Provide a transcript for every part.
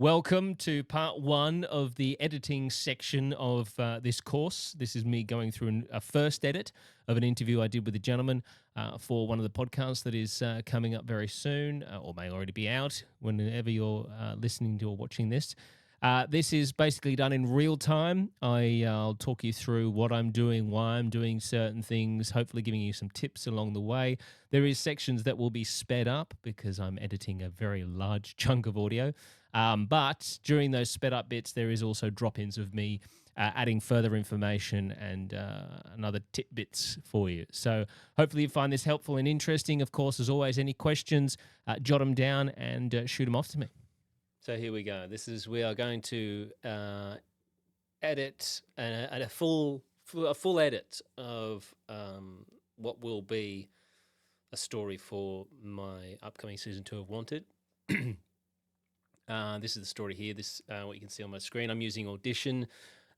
Welcome to part one of the editing section of this course. This is me going through a first edit of an interview I did with a gentleman for one of the podcasts that is coming up very soon, or may already be out whenever you're listening to or watching this. This is basically done in real time. I'll talk you through what I'm doing, why I'm doing certain things, hopefully giving you some tips along the way. There is sections that will be sped up because I'm editing a very large chunk of audio. But during those sped up bits, there is also drop-ins of me adding further information and other tidbits for you. So hopefully you find this helpful and interesting. Of course, as always, any questions, jot them down and shoot them off to me. So here we go. We are going to edit a full edit of what will be a story for my upcoming season 2 of Wanted. This is the story here. This what you can see on my screen. I'm using Audition.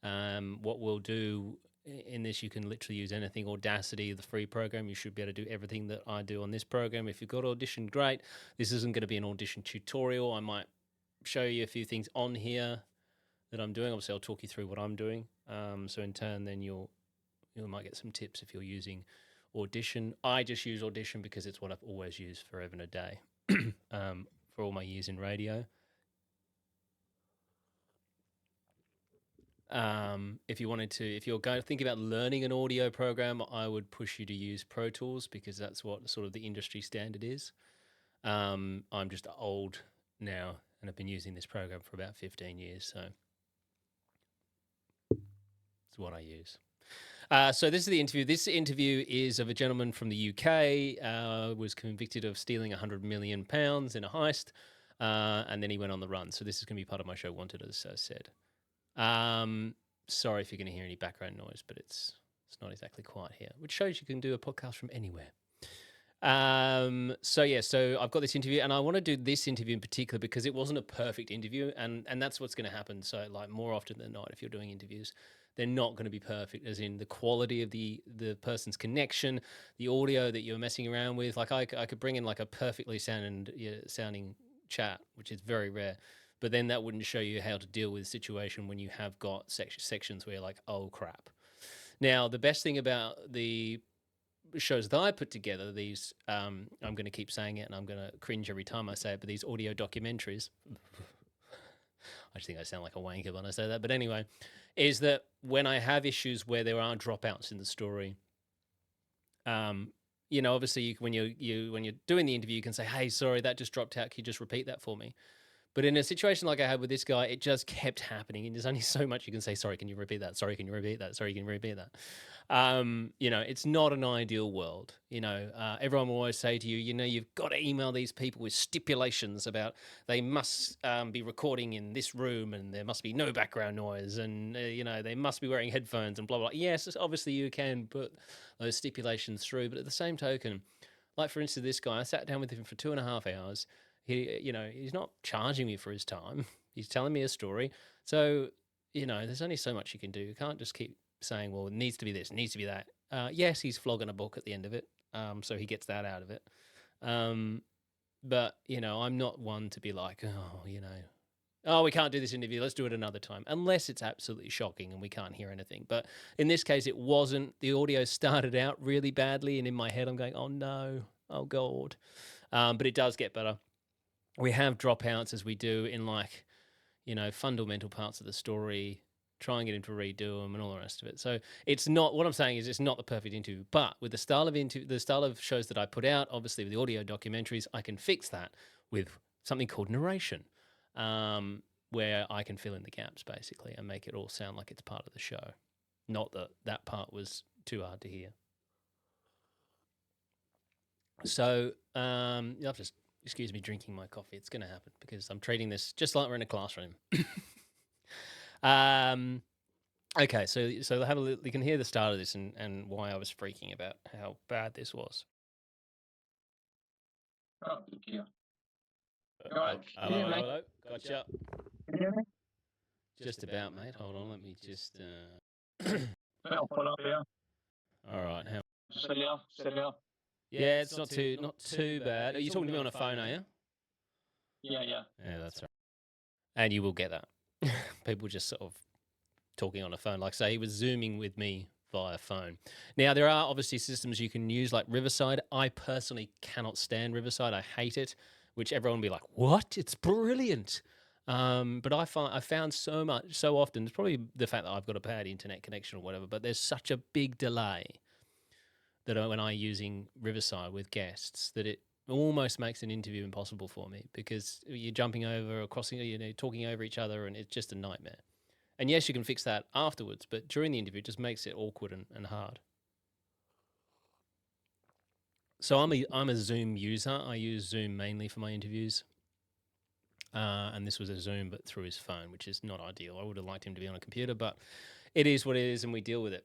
What we'll do in this, you can literally use anything. Audacity, the free program, you should be able to do everything that I do on this program. If you've got Audition, great. This isn't going to be an Audition tutorial. I might show you a few things on here that I'm doing. Obviously, I'll talk you through what I'm doing. So in turn, then you might get some tips if you're using Audition. I just use Audition because it's what I've always used forever and a day for all my years in radio. If you're going to think about learning an audio program, I would push you to use Pro Tools because that's what sort of the industry standard is. I'm just old now and I've been using this program for about 15 years, so it's what I use. So this is the interview. This interview is of a gentleman from the UK, was convicted of stealing £100 million in a heist, and then he went on the run. So this is going to be part of my show Wanted, as I said. Sorry if you're going to hear any background noise, but it's not exactly quiet here, which shows you can do a podcast from anywhere. So I've got this interview, and I want to do this interview in particular because it wasn't a perfect interview, and that's what's going to happen. So like more often than not, if you're doing interviews, they're not going to be perfect, as in the quality of the person's connection, the audio that you're messing around with. Like I could bring in like a perfectly sounding chat, which is very rare. But then that wouldn't show you how to deal with a situation when you have got sections where you're like, oh, crap. Now, the best thing about the shows that I put together, these, I'm going to keep saying it and I'm going to cringe every time I say it, but these audio documentaries, I just think I sound like a wanker when I say that. But anyway, is that when I have issues where there are dropouts in the story, obviously when you're doing the interview, you can say, hey, sorry, that just dropped out. Can you just repeat that for me? But in a situation like I had with this guy, it just kept happening. And there's only so much you can say, sorry, can you repeat that? Sorry, can you repeat that? Sorry, can you repeat that? It's not an ideal world. Everyone will always say to you, you've got to email these people with stipulations about they must be recording in this room and there must be no background noise and, they must be wearing headphones and blah, blah. Yes, obviously you can put those stipulations through. But at the same token, like for instance, this guy, I sat down with him for 2.5 hours. He's not charging me for his time. He's telling me a story. So, there's only so much you can do. You can't just keep saying, well, it needs to be this, it needs to be that. Yes, he's flogging a book at the end of it. So he gets that out of it. But, I'm not one to be like, we can't do this interview. Let's do it another time. Unless it's absolutely shocking and we can't hear anything. But in this case, it wasn't. The audio started out really badly. And in my head, I'm going, oh, no. Oh, God. But it does get better. We have dropouts as we do in fundamental parts of the story, try and get him to redo them and all the rest of it. So it's not, what I'm saying is it's not the perfect interview, but with the style of shows that I put out, obviously with the audio documentaries, I can fix that with something called narration, where I can fill in the gaps basically and make it all sound like it's part of the show. Not that part was too hard to hear. So you'll have to excuse me drinking my coffee. It's going to happen because I'm treating this just like we're in a classroom. Okay, so have a look. You can hear the start of this and why I was freaking about how bad this was. Oh, yeah. Hello. Gotcha. Can you hear me? Just about, mate. Hold on, let me just... I'll put up here. All right. Set it up. Yeah, it's not too bad. Are you talking to me on a phone, are you? Yeah. Yeah, that's right. And you will get that. People just sort of talking on a phone. Like, say, he was Zooming with me via phone. Now, there are obviously systems you can use like Riverside. I personally cannot stand Riverside. I hate it, which everyone will be like, what? It's brilliant. But I found so often, it's probably the fact that I've got a bad internet connection or whatever, but there's such a big delay that when I'm using Riverside with guests, that it almost makes an interview impossible for me, because you're jumping over or crossing, talking over each other, and it's just a nightmare. And yes, you can fix that afterwards, but during the interview, it just makes it awkward and hard. So I'm a Zoom user. I use Zoom mainly for my interviews. And this was a Zoom, but through his phone, which is not ideal. I would have liked him to be on a computer, but it is what it is, and we deal with it.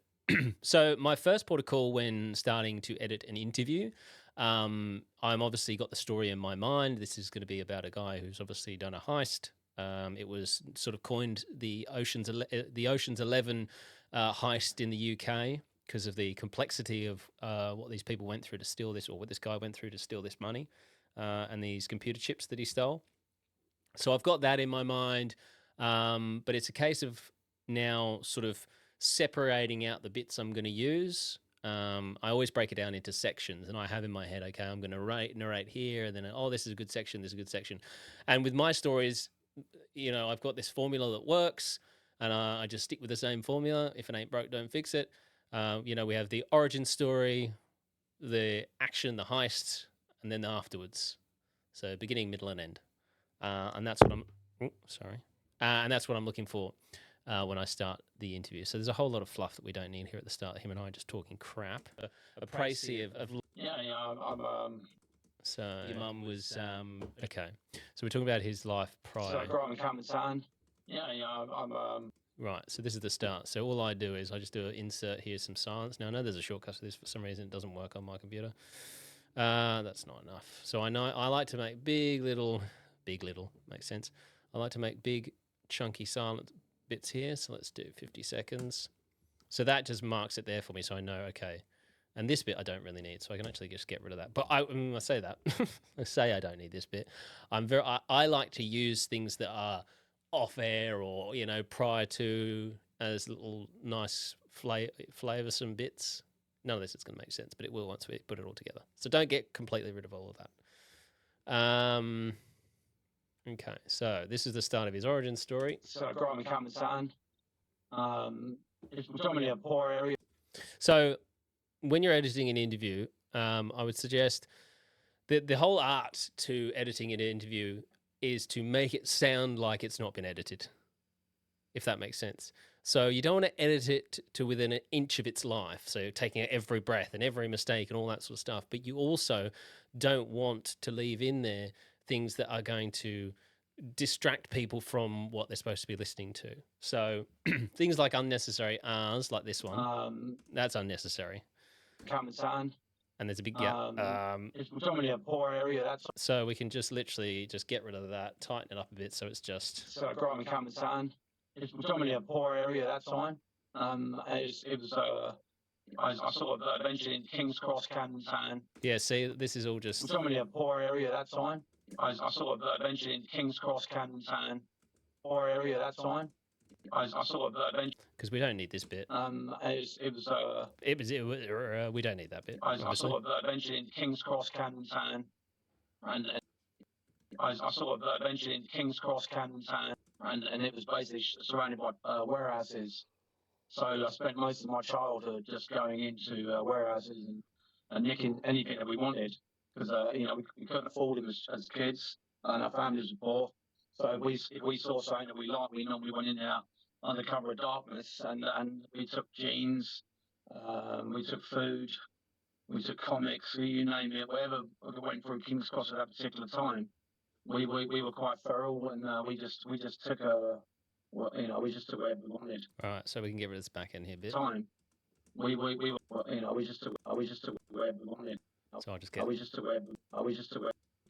So my first port of call when starting to edit an interview, I'm obviously got the story in my mind. This is going to be about a guy who's obviously done a heist. It was sort of coined the Ocean's 11 heist in the UK because of the complexity of what these people went through to steal this, or what this guy went through to steal this money and these computer chips that he stole. So I've got that in my mind, but it's a case of now sort of separating out the bits I'm going to use. I always break it down into sections, and I have in my head, okay, I'm going to narrate here, and then, oh, this is a good section, this is a good section. And with my stories, I've got this formula that works, and I just stick with the same formula. If it ain't broke, don't fix it. We have the origin story, the action, the heist, and then the afterwards. So beginning, middle, and end. And that's what and that's what I'm looking for when I start the interview. So there's a whole lot of fluff that we don't need here at the start. Him and I just talking crap. A précis of so your mum was okay. So we're talking about his life prior. So I grew up in Camden. Right, so this is the start. So all I do is I just do an insert here, some silence. Now I know there's a shortcut for this. For some reason, it doesn't work on my computer. That's not enough. So I know I like to make big little makes sense. I like to make big chunky silent bits here. So let's do 50 seconds. So that just marks it there for me, so I know, okay. And this bit I don't really need, so I can actually just get rid of that. But I say that. I say I don't need this bit. I like to use things that are off air or prior to, as little nice flavoursome bits. None of this is going to make sense, but it will once we put it all together. So don't get completely rid of all of that. Okay, so this is the start of his origin story. So I grew up in Camden. It's predominantly a poor area. So when you're editing an interview, I would suggest that the whole art to editing an interview is to make it sound like it's not been edited, if that makes sense. So you don't want to edit it to within an inch of its life, so taking out every breath and every mistake and all that sort of stuff. But you also don't want to leave in there things that are going to distract people from what they're supposed to be listening to. So things like unnecessary R's, like this one, that's unnecessary. Camden. And there's a big gap. It's predominantly a poor area. So we can just literally just get rid of that, tighten it up a bit, so it's just. So I grew up in Camden. It's predominantly a poor area that time. I sort of eventually in King's Cross, Camden Town. Yeah, see, this is all just. Predominantly a poor area that time. I sort of eventually in King's Cross, Camden Town. Poor area that time. I sort of eventually. Because we don't need this bit. We don't need that bit. I sort of eventually in King's Cross, Camden Town. And I sort of eventually in King's Cross, Camden Town. And it was basically surrounded by warehouses. So I spent most of my childhood just going into warehouses and nicking anything that we wanted, because we couldn't afford them as kids, and our families were poor. So if we saw something that we liked, we normally went in there under cover of darkness, and we took jeans, we took food, we took comics, you name it, whatever went through King's Cross at that particular time. We were quite feral, and we just took we just took whatever we wanted. All right, so we can get rid of this back end here a bit. Time. We just took whatever we wanted. So I'll just get. We just took whatever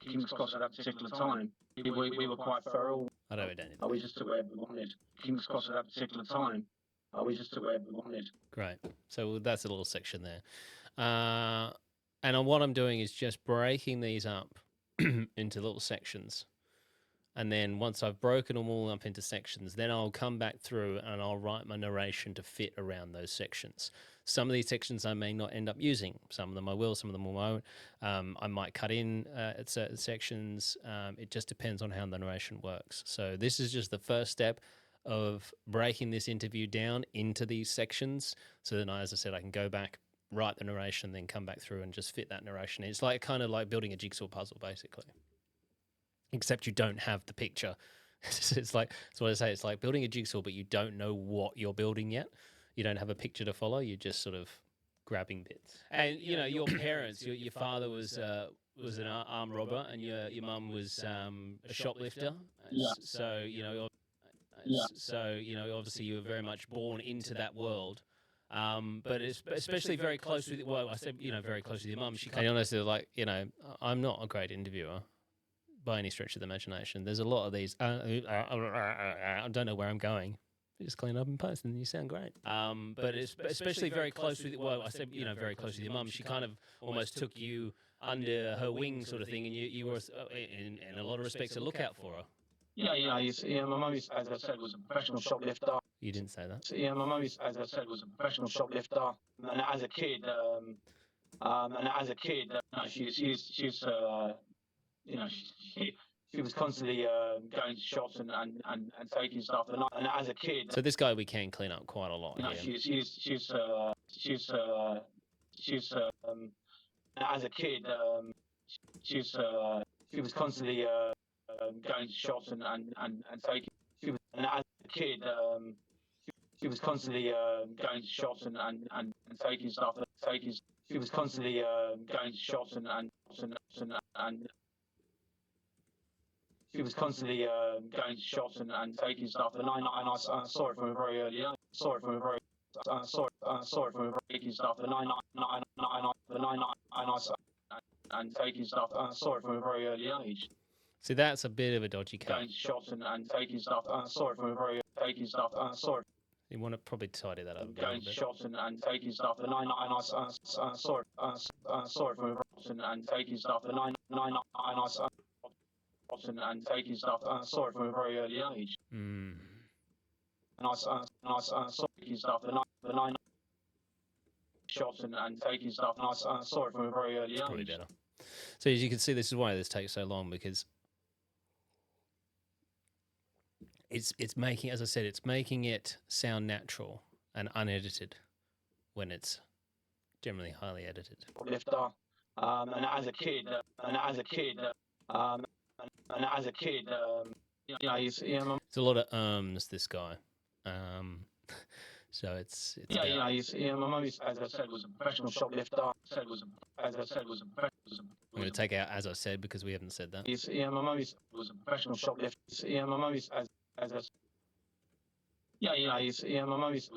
King's Cross at that particular time. We were quite feral. I don't need We just took whatever we wanted. King's Cross at that particular time. We just took whatever we wanted. Great. So that's a little section there. And what I'm doing is just breaking these up into little sections. And then once I've broken them all up into sections, then I'll come back through and I'll write my narration to fit around those sections. Some of these sections I may not end up using. Some of them I will, some of them I won't. I might cut in at certain sections. It just depends on how the narration works. So this is just the first step of breaking this interview down into these sections. So then, as I said, I can go back, write the narration, then come back through and just fit that narration. It's like kind of like building a jigsaw puzzle, basically. Except you don't have the picture. It's like, that's what I say. It's like building a jigsaw, but you don't know what you're building yet. You don't have a picture to follow. You're just sort of grabbing bits. And you know, your parents, your father was an armed robber, and your mum was a shoplifter. Yeah. So obviously you were very much born into that world. But it's especially very close with, well, I said, very close with your mum. She kind of honestly, like, I'm not a great interviewer by any stretch of the imagination. There's a lot of these. I don't know where I'm going. Just clean up and post, and you sound great. But it's especially very close with. Well, I said very close with your mum. She kind of almost took you under her wing, sort of thing, and you were in a lot of respects a lookout for her. Yeah. My mum, as I said, was a professional shoplifter. You didn't say that. Yeah, my mum, as I said, was a professional shoplifter, and as a kid, she was constantly going to shops and taking stuff. And as a kid, so this guy we can clean up quite a lot. As a kid, she was constantly going to shops and taking. And as a kid, she was constantly going to shops and taking stuff. She was constantly going to shops and she was constantly going to shops and taking stuff. And I saw it from a very early age. Saw it from a very taking stuff. And taking stuff. Saw it from a very early age. See, that's a bit of a dodgy cut. Going to shops and taking stuff. Saw it from a very taking stuff. Saw it. You want to probably tidy that up. Going to shops and taking stuff. And I saw it from a very and taking stuff. And taking stuff. Saw it from a very early age. And I saw taking stuff. And shops and taking stuff. And I saw it from a very early age. Probably better. So as you can see, this is why this takes so long, because it's making, as I said, it's making it sound natural and unedited when it's generally highly edited. And as a kid, it's a lot of this guy. So it's my mum, as I said, was a professional shoplifter. I'm going to take out as I said because we haven't said that. My mum was a professional shoplifter. My mum was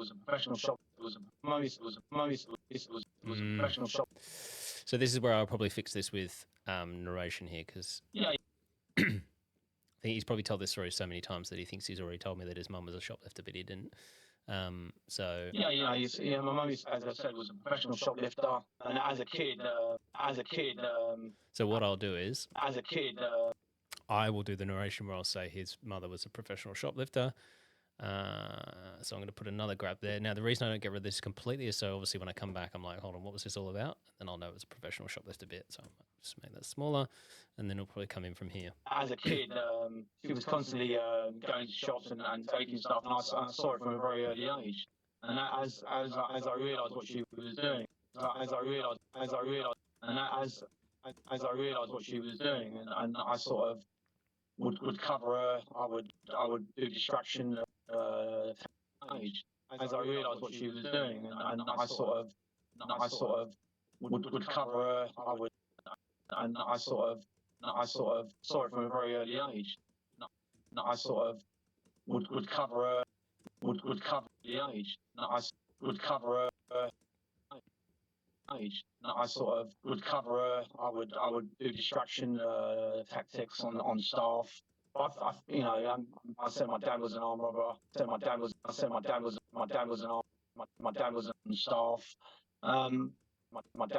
a professional shop. Professional shop. So this is where I'll probably fix this with narration here, because I think he's probably told this story so many times that he thinks he's already told me that his mum was a shoplifter, but he didn't. My mum, as I said, was a professional shoplifter, and as a kid. So what I'll do is, as a kid, I will do the narration where I'll say his mother was a professional shoplifter. So I'm going to put another grab there. Now, the reason I don't get rid of this completely is so obviously when I come back, I'm like, hold on, what was this all about? And I'll know it's a professional shoplifter bit. So I might just make that smaller, and then it'll probably come in from here. As a kid, she was constantly going to shops and taking stuff, and I saw it from a very early age. And as I realised what she was doing, as I realised what she was doing, and I sort of would cover her. I would do distraction. As I realised what she was doing, and I sort of would cover her. I sort of saw it from a very early age. I sort of would cover her. Would cover the age. I would cover her. I sort of would cover her. I would do distraction tactics on staff. I said my dad was an armed robber. I said my dad was on staff. My dad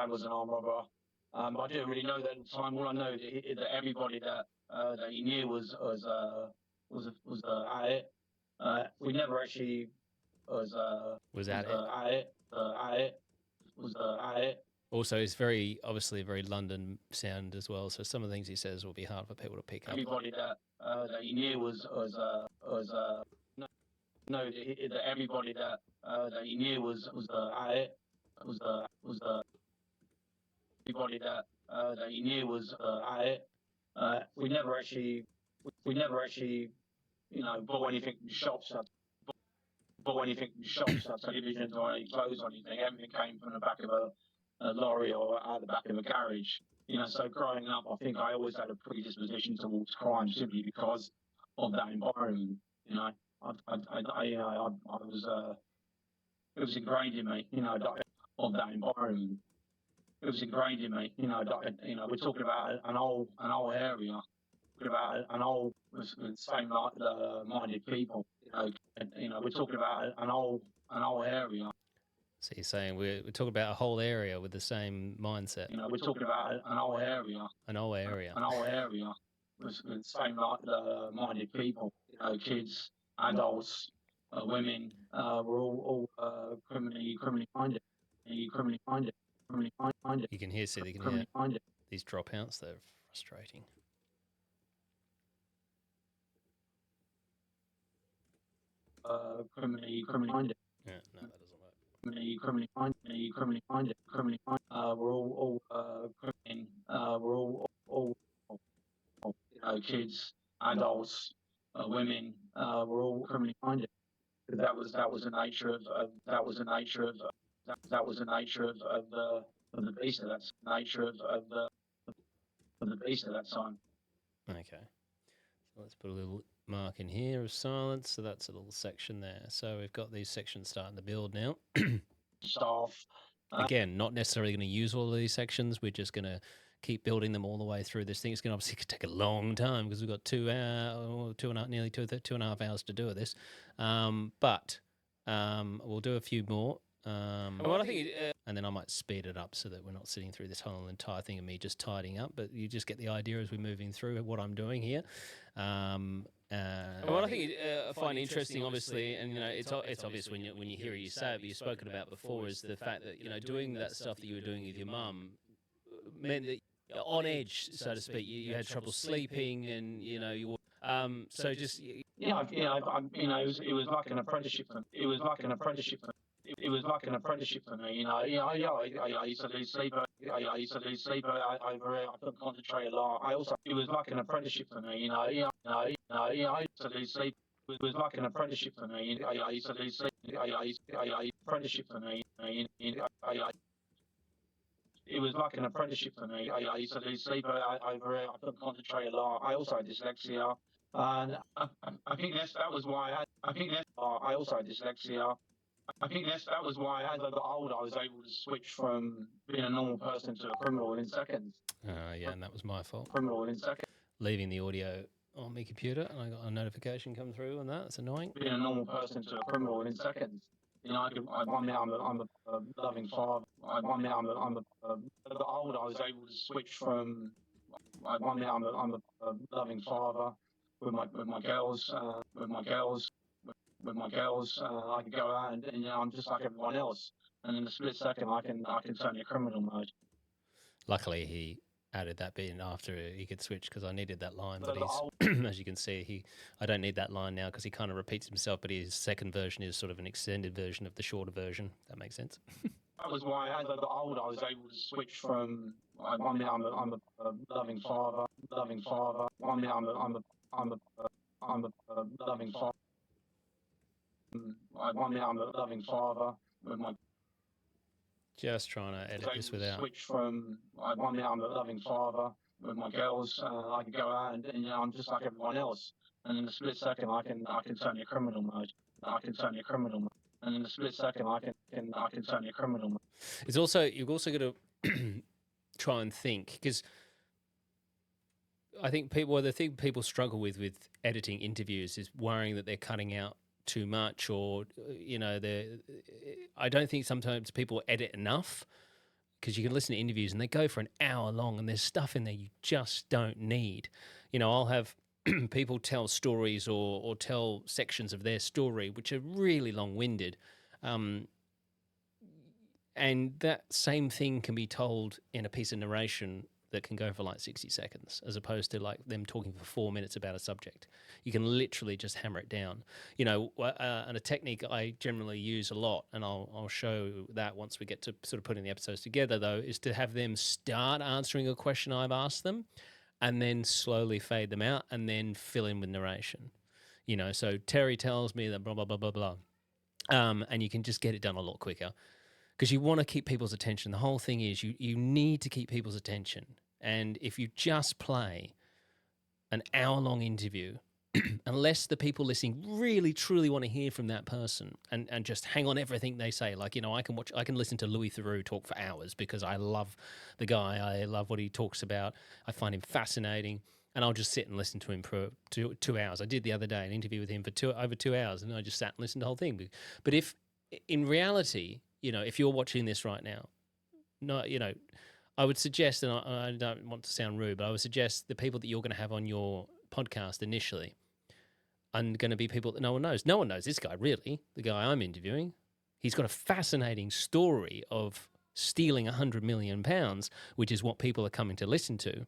was an armed robber. But I didn't really know that at the time. All I know that everybody that that he knew was at it. We never actually Was at it. at it. At it. Also, it's very obviously a very London sound as well. So some of the things he says will be hard for people to pick up. Everybody that he knew was no, that everybody that he knew was at it. Everybody that he knew was at it. We never actually bought anything from shops. Televisions or any clothes or anything. Everything came from the back of a lorry or out the back of a garage. So growing up, I think I always had a predisposition towards crime simply because of that environment. It was ingrained in me. Of that environment. It was ingrained in me. We're talking about an old area. About an old, same like the minded people. We're talking about an old area. So you're saying we're talking about a whole area with the same mindset. We're talking about an old area. An old area. An old area. With same like the minded people. Kids, adults, women. We're all criminally minded. Criminally minded. You can hear, these dropouts. They're frustrating. Criminally minded. Yeah, no, that doesn't work. Criminally minded. We're all we're all kids, adults, women. We're all criminally minded. That was the nature of the beast of that nature of the beast at that time. Okay, so let's put a little mark in here of silence. So that's a little section there. So we've got these sections starting to build now. Staff. Again, not necessarily going to use all of these sections. We're just going to keep building them all the way through this thing. It's going to obviously take a long time because we've got nearly two and a half hours to do this. But we'll do a few more. And then I might speed it up so that we're not sitting through this whole entire thing of me just tidying up. But you just get the idea as we're moving through what I'm doing here. What I think I find interesting, obviously, and it's obvious when you hear it, you say it, but you've spoken about before, is the fact that doing that stuff that you were doing with your mum meant that on edge, so to speak. You had trouble sleeping, and you were so just it was like an apprenticeship. It was like an apprenticeship. It was like an apprenticeship for me. I used to lose sleep. I used to lose sleep over it. I couldn't concentrate a lot. It was like an apprenticeship for me. I used to lose sleep. It was like an apprenticeship for me. I used to lose sleep. Apprenticeship for me. It was like an apprenticeship for me. I used to lose sleep over it. I couldn't concentrate a lot. I also had dyslexia, and I think that was why I also had dyslexia. I think that was why, as I got older, I was able to switch from being a normal person to a criminal in seconds. Yeah, and that was my fault. Criminal in seconds. Leaving the audio on my computer, and I got a notification come through on that. It's annoying. Being a normal person to a criminal in seconds. I'm a loving father. I got older, I was able to switch from. I'm a loving father with my girls. I can go out and I'm just like everyone else. And in a split second, I can turn to criminal mode. Luckily, he added that bit in after he could switch because I needed that line. But he's, as you can see, I don't need that line now because he kind of repeats himself. But his second version is sort of an extended version of the shorter version. That makes sense. That was why, as I got older, I was able to switch from. I'm a loving father. I'm a loving father. I'm a loving father with my. Just trying to edit this without. Switch from. I'm a loving father with my girls. I can go out and I'm just like everyone else. And in a split second, I can turn to criminal mode. And in a split second, I can turn to criminal mode. It's also you've also got to try and think because. I think the thing people struggle with editing interviews is worrying that they're cutting out too much, or I don't think sometimes people edit enough because you can listen to interviews and they go for an hour long and there's stuff in there you just don't need. I'll have people tell stories or tell sections of their story which are really long-winded, and that same thing can be told in a piece of narration that can go for like 60 seconds, as opposed to like them talking for 4 minutes about a subject. You can literally just hammer it down. And a technique I generally use a lot, and I'll show that once we get to sort of putting the episodes together, though, is to have them start answering a question I've asked them and then slowly fade them out and then fill in with narration. So Terry tells me that blah, blah, blah, blah, blah. And you can just get it done a lot quicker, because you want to keep people's attention. The whole thing is you need to keep people's attention. And if you just play an hour-long interview, unless the people listening really truly want to hear from that person and just hang on everything they say, like, I can listen to Louis Theroux talk for hours because I love the guy. I love what he talks about. I find him fascinating. And I'll just sit and listen to him for 2 hours. I did the other day an interview with him for over 2 hours, and I just sat and listened to the whole thing. But if in reality, if you're watching this right now, no, I would suggest, and I don't want to sound rude, but I would suggest the people that you're going to have on your podcast initially are going to be people that no one knows. No one knows this guy, really, the guy I'm interviewing. He's got a fascinating story of stealing £100 million, which is what people are coming to listen to.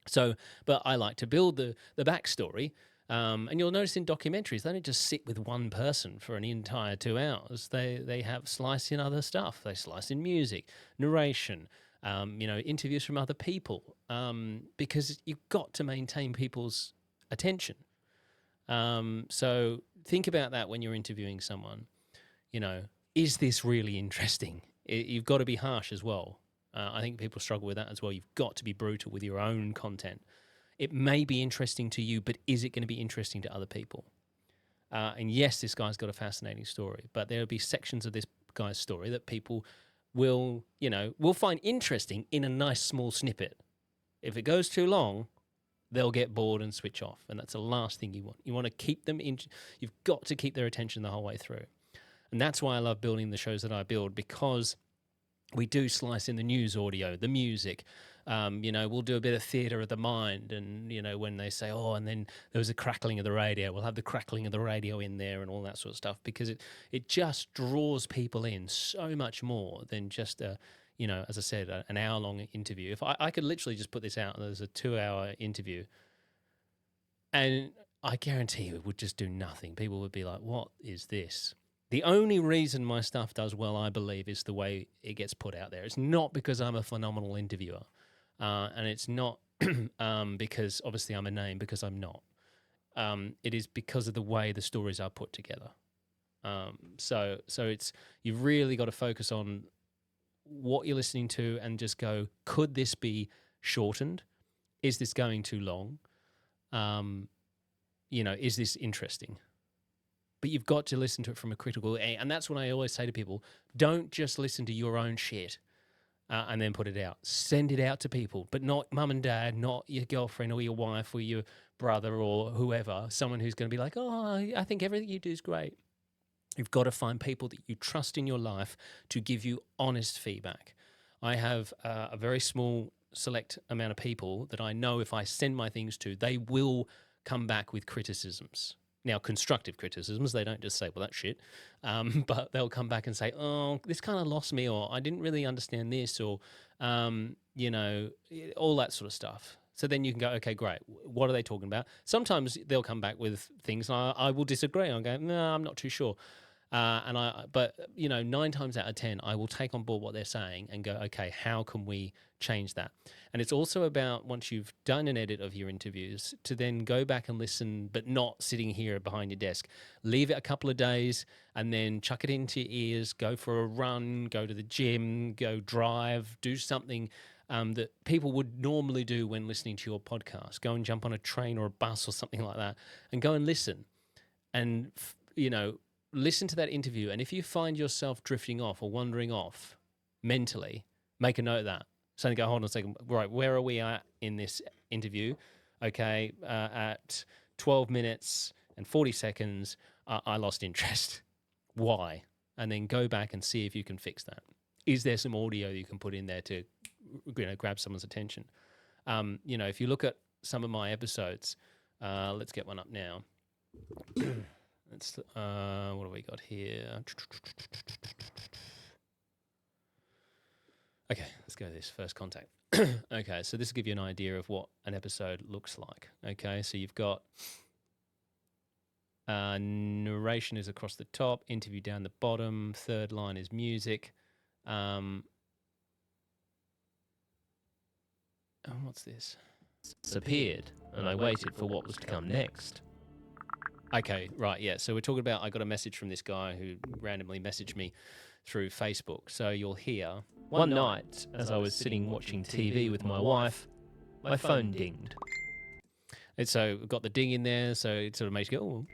So, but I like to build the backstory. And you'll notice in documentaries, they don't just sit with one person for an entire 2 hours. They have slice in other stuff. They slice in music, narration, interviews from other people, because you've got to maintain people's attention. So think about that when you're interviewing someone. Is this really interesting? You've got to be harsh as well. I think people struggle with that as well. You've got to be brutal with your own content. It may be interesting to you, but is it going to be interesting to other people? And yes, this guy's got a fascinating story, but there'll be sections of this guy's story that people will find interesting in a nice small snippet. If it goes too long, they'll get bored and switch off, and that's the last thing you want. You want to keep them in. You've got to keep their attention the whole way through, and that's why I love building the shows that I build, because we do slice in the news audio, the music. We'll do a bit of theatre of the mind, and when they say, "Oh," and then there was a crackling of the radio, we'll have the crackling of the radio in there and all that sort of stuff, because it just draws people in so much more than just as I said, an hour-long interview. If I could literally just put this out as a 2-hour interview, and I guarantee you it would just do nothing. People would be like, "What is this?" The only reason my stuff does well, I believe, is the way it gets put out there. It's not because I'm a phenomenal interviewer, and it's not because obviously I'm a name, because I'm not. It is because of the way the stories are put together. So it's, you've really got to focus on what you're listening to and just go, could this be shortened? Is this going too long? Is this interesting? But you've got to listen to it from a critical, and that's what I always say to people. Don't just listen to your own shit and then put it out. Send it out to people, but not mum and dad, not your girlfriend or your wife or your brother or whoever, someone who's going to be like, "Oh, I think everything you do is great." You've got to find people that you trust in your life to give you honest feedback. I have a very small select amount of people that I know if I send my things to, they will come back with criticisms. Now, constructive criticisms, they don't just say, "Well, that's shit," but they'll come back and say, "Oh, this kind of lost me," or "I didn't really understand this," or, all that sort of stuff. So then you can go, "Okay, great. What are they talking about?" Sometimes they'll come back with things I will disagree. I'll go, "No, I'm not too sure." But 9 times out of 10, I will take on board what they're saying and go, "Okay, how can we change that?" And it's also about, once you've done an edit of your interviews, to then go back and listen, but not sitting here behind your desk. Leave it a couple of days and then chuck it into your ears, go for a run, go to the gym, go drive, do something that people would normally do when listening to your podcast. Go and jump on a train or a bus or something like that and go and listen. And, listen to that interview, and if you find yourself drifting off or wandering off mentally, make a note of that. So go, "Hold on a second, right, where are we at in this interview?" Okay, at 12 minutes and 40 seconds, I lost interest. Why? And then go back and see if you can fix that. Is there some audio you can put in there to grab someone's attention? If you look at some of my episodes. Let's get one up now. Let's. What have we got here? Okay, let's go to this first contact. Okay, so this will give you an idea of what an episode looks like. Okay, so you've got narration is across the top, interview down the bottom, third line is music. What's this? Disappeared, and I waited for what was to come next. Okay, right, yeah. So we're talking about, I got a message from this guy who randomly messaged me through Facebook. So you'll hear, one night, as I was sitting watching TV with my wife, my phone dinged. And so we've got the ding in there, so it sort of makes you go, oh.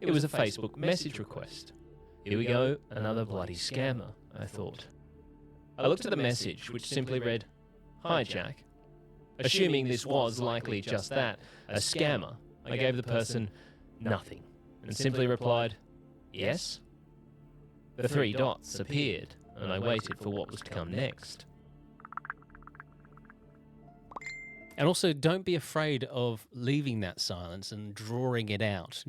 It was a Facebook message request. Here we go, another bloody scammer, I thought. I looked at the message, which simply read, "Hi, Jack." Assuming this was likely just that, a scammer, I gave the person nothing and simply replied, "Yes?" The three dots appeared, and I waited for what was to come next. And also, don't be afraid of leaving that silence and drawing it out.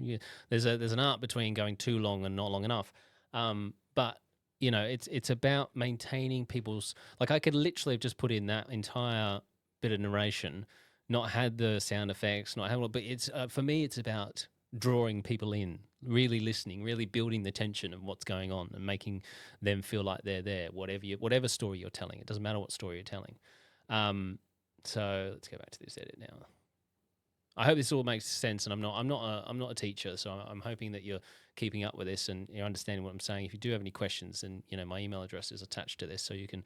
There's an art between going too long and not long enough. But you know, it's about maintaining people's. Like, I could literally have just put in that entire bit of narration, not had the sound effects, not having. But it's for me, it's about drawing people in, really listening, really building the tension of what's going on, and making them feel like they're there. Whatever story you're telling, it doesn't matter what story you're telling. So let's go back to this edit now. I hope this all makes sense, and I'm not a teacher, so I'm hoping that you're keeping up with this and you're understanding what I'm saying. If you do have any questions, then my email address is attached to this, so you can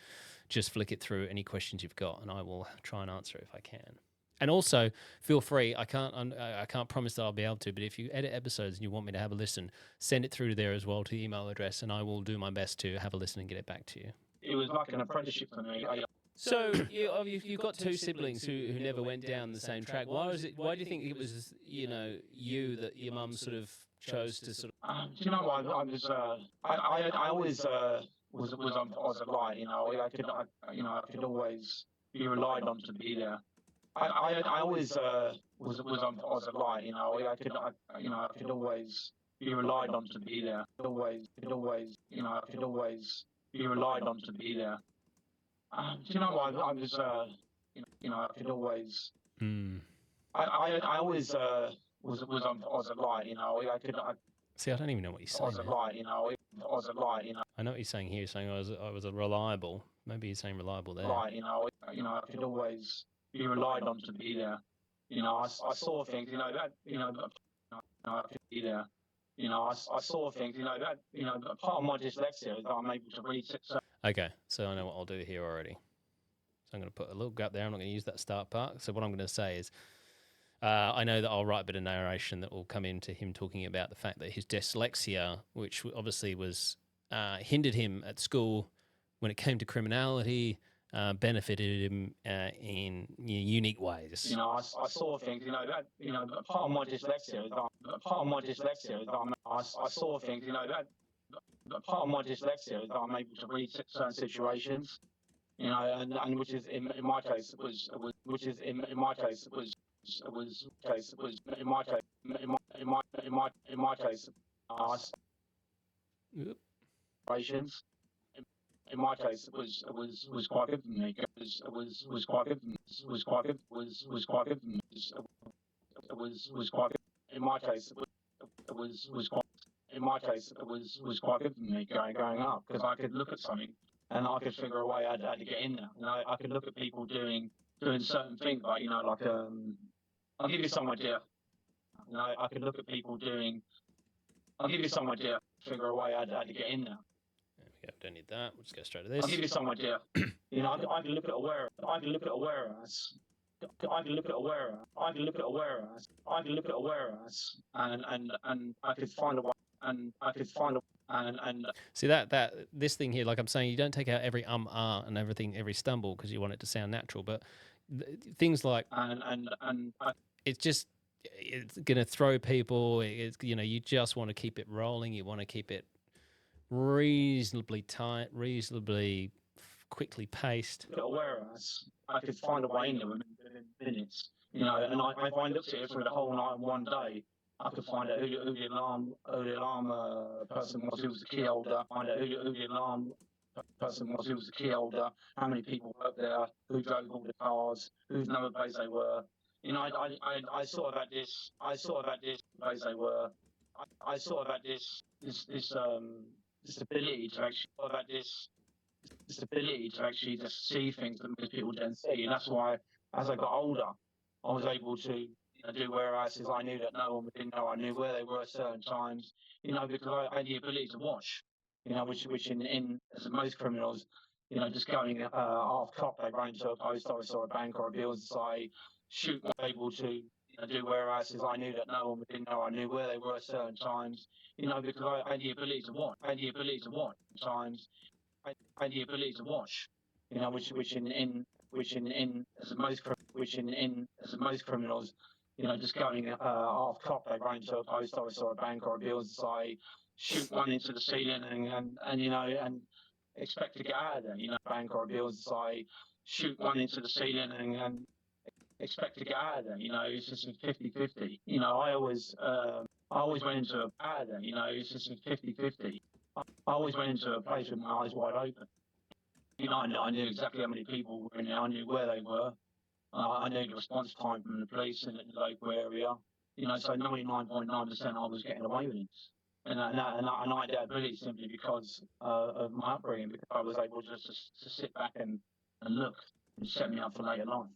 just flick it through any questions you've got, and I will try and answer it if I can. And also, feel free. I can't promise that I'll be able to, but if you edit episodes and you want me to have a listen, send it through there as well to the email address, and I will do my best to have a listen and get it back to you. It was like an apprenticeship for me. So you've got two siblings who never went down the same track. Why do you think it was you that your mum sort of chose to sort of? Do you know what? I always was a light. I could always be relied on to be there. I always was a light. I could always be relied on to be there. I could always be relied on to be there. Do you know what? I could always. I always was a light. See, I don't even know what you're saying. I was a light. I know what you're saying here. You're saying I was a reliable. Maybe you're saying reliable there. Light. I could always be relied on to be there. I saw things. I could be there. I saw things. Part of my dyslexia is that I'm able to read. Okay, so I know what I'll do here already. So I'm going to put a little gap there. I'm not going to use that start part. So what I'm going to say is, I know that I'll write a bit of narration that will come into him talking about the fact that his dyslexia, which obviously was hindered him at school when it came to criminality, benefited him in unique ways. I saw things. Part of my dyslexia is that I saw things. Part of my dyslexia is that I'm able to read certain situations, and which is in my case was situations. In my case, it was quite good for me. Was quite good. Was quite good. Was quite good. Was quite good. In my case, it was quite. In my case, it was quite good for me going up, because I could look at something and I could figure a way how to get in there. I could look at people doing certain things, like I'll give you some idea. I could look at people doing. I'll give you some idea. Figure a way how to get in there. There we go. Don't need that. We'll just go straight to this. I'll give you some idea. I can look at aware. I can look at awareness. I can look at awareness. I can look at awareness. I can look at awareness, and I could find a way. And I could find a and see that this thing here, like I'm saying, you don't take out every and everything, every stumble, because you want it to sound natural. But things like it's gonna throw people. It's you just want to keep it rolling. You want to keep it reasonably tight, reasonably quickly paced. Awareness. I could find a way in there within minutes. And if I looked at it through the whole night in one day, I could find out who the alarm person was, who was the key holder, find out who the alarm person was, who was the key holder, how many people worked there, who drove all the cars, whose number plates they were. I sort of had this, plates they were. I sort of had this ability to actually, just see things that most people don't see, and that's why as I got older, I was able to do warehouses I knew that no one didn't know I knew where they were at certain times, because I had the ability to watch, which in as most criminals, just going half cop, they run into a post office or a bank or a building society, shoot, was able to do warehouses I knew that no one didn't know I knew where they were at certain times, because I had the ability to watch, times. I had the ability to watch, which in as most criminals, just going half cop, they run into a post office or a bank or a building society, shoot one into the ceiling and expect to get out of there, bank or a building society, shoot one into the ceiling and expect to get out of there, it's just a 50-50. I always went into a out of there, it's just a 50-50. I always went into a place with my eyes wide open. I knew exactly how many people were in there. I knew where they were. I knew the response time from the police in the local area. So 99.9% I was getting away with it. And I had that ability simply because of my upbringing, because I was able just to sit back and look and set me up for later life.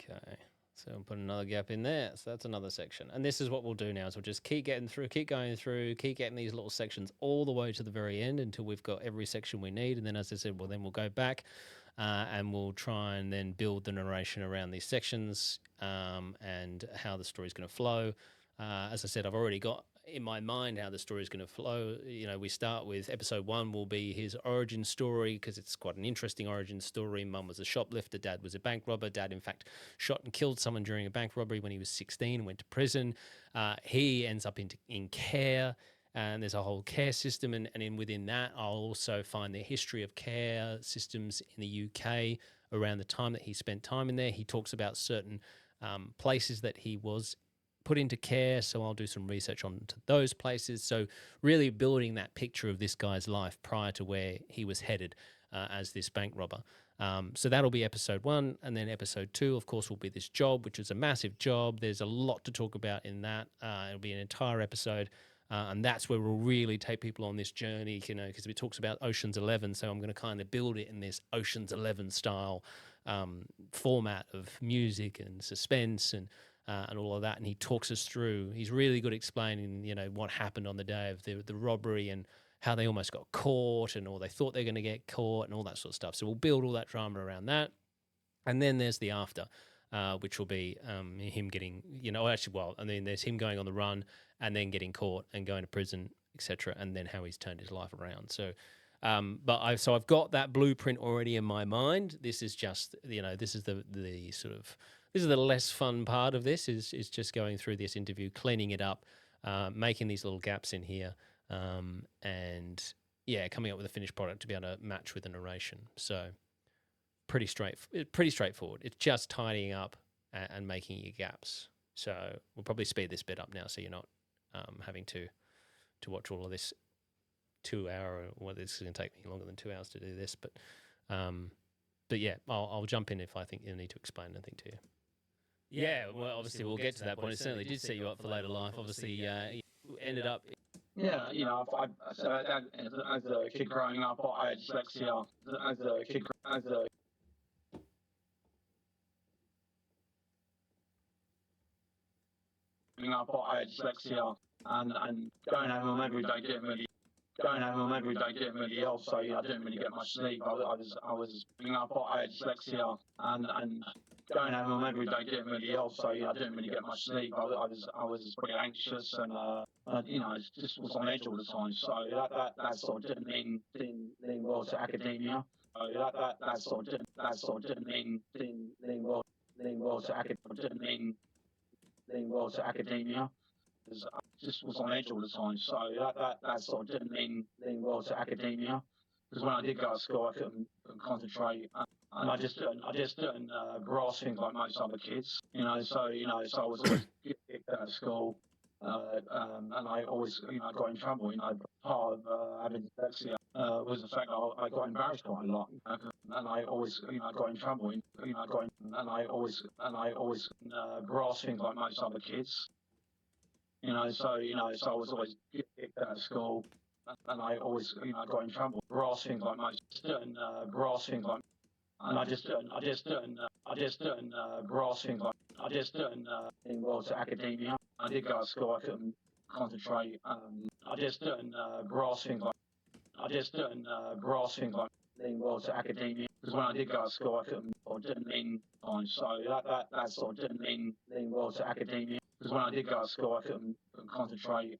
Okay. So we'll put another gap in there. So that's another section. And this is what we'll do now. So we'll just keep going through, keep getting these little sections all the way to the very end until we've got every section we need. And then, as I said, then we'll go back and we'll try and then build the narration around these sections and how the story is going to flow. As I said, I've already got in my mind how the story is going to flow. We start with episode 1 will be his origin story, because it's quite an interesting origin story. Mum was a shoplifter, dad was a bank robber. Dad, in fact, shot and killed someone during a bank robbery when he was 16 and went to prison. He ends up in care, and there's a whole care system, and within that I'll also find the history of care systems in the UK around the time that he spent time in there. He talks about certain places that he was put into care, so I'll do some research onto those places. So really building that picture of this guy's life prior to where he was headed as this bank robber. So that'll be episode 1, and then episode 2, of course, will be this job, which is a massive job. There's a lot to talk about in that. It'll be an entire episode, and that's where we'll really take people on this journey, because it talks about Ocean's 11, so I'm going to kind of build it in this Ocean's 11 style format of music and suspense and all of that. And he talks us through. He's really good explaining, what happened on the day of the robbery and how they almost got caught, or they thought they were going to get caught, and all that sort of stuff. So we'll build all that drama around that. And then there's the after, which will be him getting, and then there's him going on the run and then getting caught and going to prison, etc. And then how he's turned his life around. So, I've got that blueprint already in my mind. This is just, this is the sort of, this is the less fun part of this, is just going through this interview, cleaning it up, making these little gaps in here, and coming up with a finished product to be able to match with the narration. So pretty straightforward. It's just tidying up and making your gaps. So we'll probably speed this bit up now, so you're not having to watch all of this 2 hour. Well, this is going to take me longer than 2 hours to do this, but yeah, I'll jump in if I think you need to explain anything to you. Yeah, well, obviously we'll get to that point. It certainly did set you up for later life. Obviously, ended up. Yeah, as a kid growing up, I had dyslexia. As a kid growing up, I had dyslexia, and going home every day didn't really help. So I didn't really get much sleep. I was growing up, I had dyslexia, and going home every day didn't really help. So I didn't really get much sleep. I was pretty anxious, and just was on edge all the time. So that sort of didn't lean well to academia. So that sort of didn't lean well to academia. I just was on edge all the time. So that sort of didn't lean well to academia. Because when I did go to school, I couldn't concentrate. and I just didn't grasp things like most other kids, so I was always kicked out of school, and I always, got in trouble. Part of having dyslexia was the fact that I got embarrassed quite a lot, and I always, got in trouble. And I always grasp things like most other kids, so I was always kicked out of school, and I always, got in trouble. Grasp things like most, didn't grasp things like and I just didn't grasp things like I just didn't involve to academia. I did go to school, I couldn't concentrate. I just didn't grasp things like I just didn't grasp things like involved to academia because when I did go to school, I couldn't or didn't mean fine. So that sort of didn't mean involved to academia because when I did go to school, I couldn't concentrate.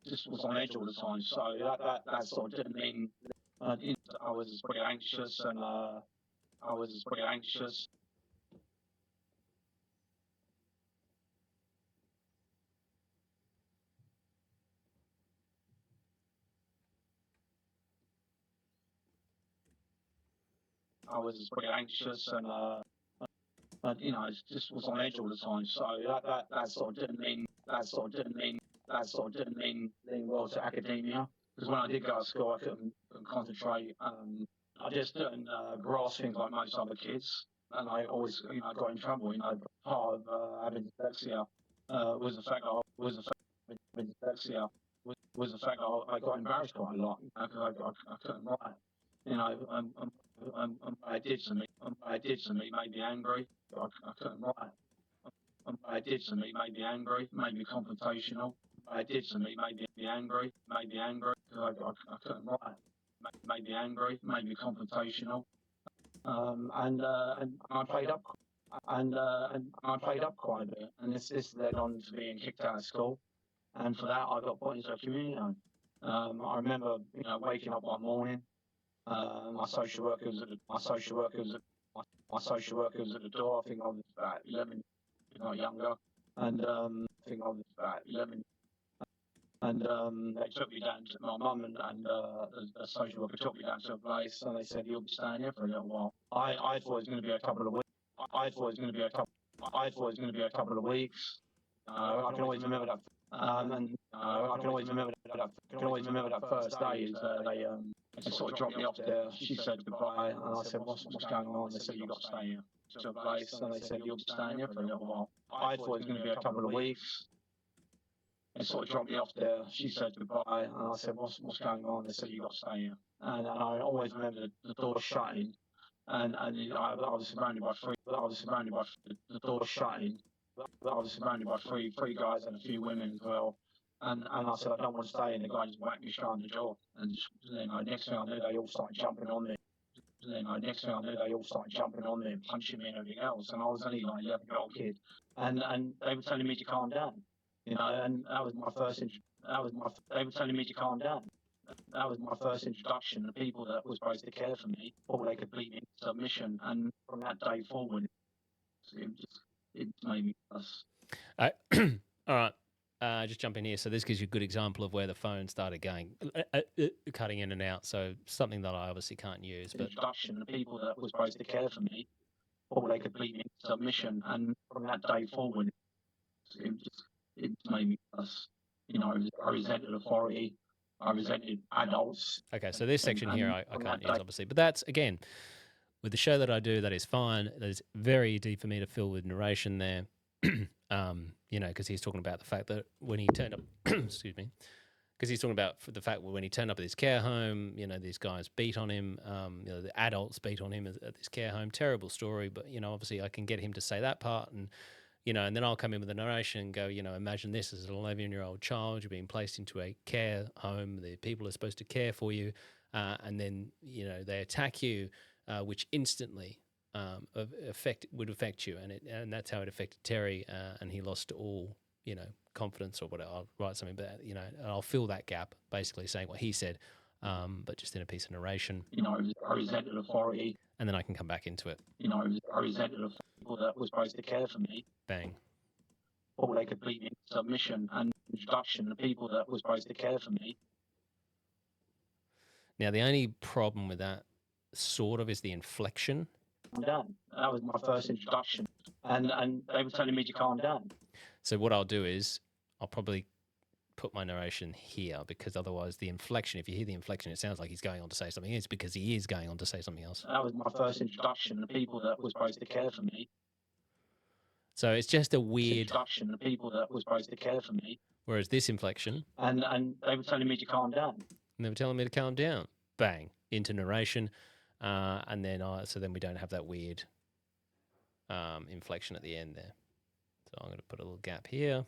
Just was on edge all the time. So that sort of didn't mean I was pretty anxious and I was pretty anxious. I was pretty anxious and it just was on edge all the time. So that sort of didn't mean being well to academia because when I did go to school, I couldn't concentrate. I just didn't grasp things like most other kids, and I always, got in trouble. Part of having dyslexia was the fact that having dyslexia was the fact that I got embarrassed quite a lot because I couldn't write. I did to me made me angry. I couldn't write. I did to me made me angry, made me confrontational. I did to me made me angry, because I couldn't write. Made me angry, made me confrontational. And I played up and I played up quite a bit, and this led on to being kicked out of school, and for that I got put into a community home. I remember, waking up one morning. My social worker was at the door. I think I was about 11, if not younger, and I think I was about 11. And they took me down to my mum and the social worker took me down to a place, and they said you'll be staying here for a little while. I thought it was going to be a couple of weeks. I thought it was going to be a couple. I thought it was going to be a couple of weeks. I can always remember that. And I can always remember that. I can always remember that first day is they sort of dropped me off there. She said goodbye, and I said what's going on? They said you got to stay here to a place, and they said you'll be staying here for a little while. I thought it was going to be a couple of weeks. They sort of dropped me off there. She said goodbye, and I said, "What's going on?" They said, "You got to stay here." And I always remember the door shutting, and I was surrounded by three. I was surrounded by the door shutting. I was surrounded by three guys and a few women as well. And I said, "I don't want to stay." And the guy just whacked me straight on the jaw. And next thing I knew, they all started jumping on me. Next thing I knew, they all started jumping on me and punching me and everything else. And I was only like 11-year-old kid, and they were telling me to calm down. And that was my first. They were telling me to calm down. That was my first introduction to people that were supposed to care for me, or they could beat me into submission. And from that day forward, it made me us. All right. Just jump in here. So this gives you a good example of where the phone started going, cutting in and out. So something that I obviously can't use. But introduction to people that were supposed to care for me, or they could beat me into submission. And from that day forward, it made me us. I resented authority. I resented adults. Okay, so this section here I can't use, obviously. But that's, again, with the show that I do, that is fine. That is very easy for me to fill with narration there. Because he's talking about the fact that when he turned up, excuse me, because he's talking about the fact that when he turned up at his care home, these guys beat on him, the adults beat on him at this care home. Terrible story, but, obviously I can get him to say that part, and then I'll come in with a narration and go, imagine this as an 11-year-old child, you're being placed into a care home, the people are supposed to care for you, and then, they attack you, which instantly would affect you, and that's how it affected Terry, and he lost all confidence or whatever. I'll write something, but and I'll fill that gap, basically saying what he said, but just in a piece of narration. I resented authority, and then I can come back into it. I resented people that were supposed to care for me. Bang. Or they could beat me into submission, and introduction to people that were supposed to care for me. Now, the only problem with that sort of is the inflection. Calm down. That was my first introduction, and they were telling me to calm down. So what I'll do is I'll probably put my narration here, because otherwise the inflection, if you hear the inflection, it sounds like he's going on to say something. It's because he is going on to say something else. That was my first introduction. The people that were supposed to care for me. So it's just a weird introduction. The people that were supposed to care for me. Whereas this inflection, and they were telling me to calm down. And they were telling me to calm down. Bang, into narration, and then so then we don't have that weird inflection at the end there. So I'm going to put a little gap here.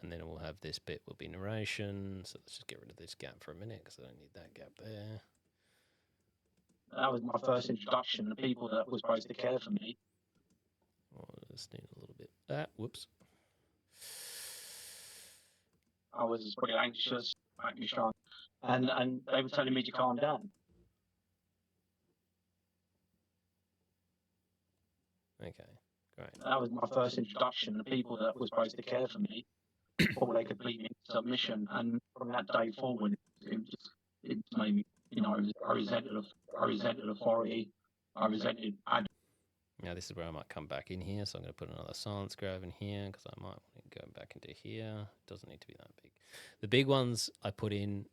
And then we'll have this bit will be narration. So let's just get rid of this gap for a minute, because I don't need that gap there. That was my first introduction. The people that were supposed to care for me. Oh, I just need a little bit. Whoops. I was pretty anxious, and they were telling me to calm down. Okay, great. That was my first introduction. The people that were supposed to care for me, or they could beat me in submission, and from that day forward, it made me, I resented authority. I resented. Now this is where I might come back in here, so I'm going to put another silence grave in here, because I might want to go back into here. It doesn't need to be that big. The big ones I put in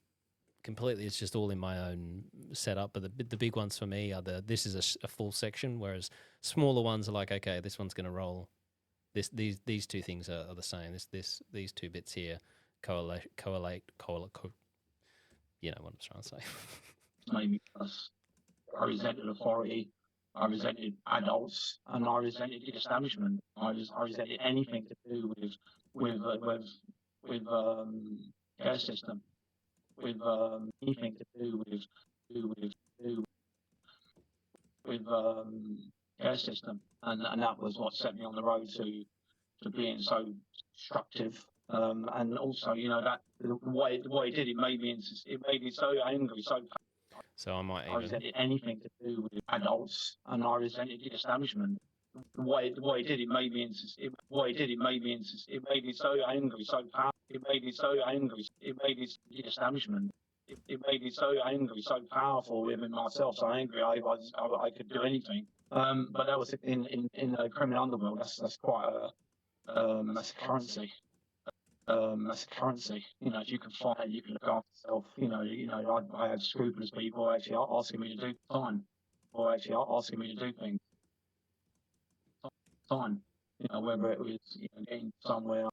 completely, it's just all in my own setup, but the big ones for me are this is a full section, whereas smaller ones are like, okay, this one's going to roll. These two things are the same. These two bits here correlate. You know what I'm trying to say. Maybe I resented authority. I resented adults, and I resented the establishment. I resented anything to do with care system, with anything to do with care system, and that was what set me on the road to being so destructive. And also, that what it did, it made me so angry, So I might I resented anything to do with adults, and I resented the establishment. What it did, it made me so angry, it made me so angry, it made me the establishment. It made me so angry, so powerful within myself, so angry I could do anything. But that was in the criminal underworld. That's quite that's a currency. That's a currency. If you can fight, you can look after yourself. I had scrupulous people actually asking me to do time, or actually asking me to do things. Time. Whether it was getting somewhere,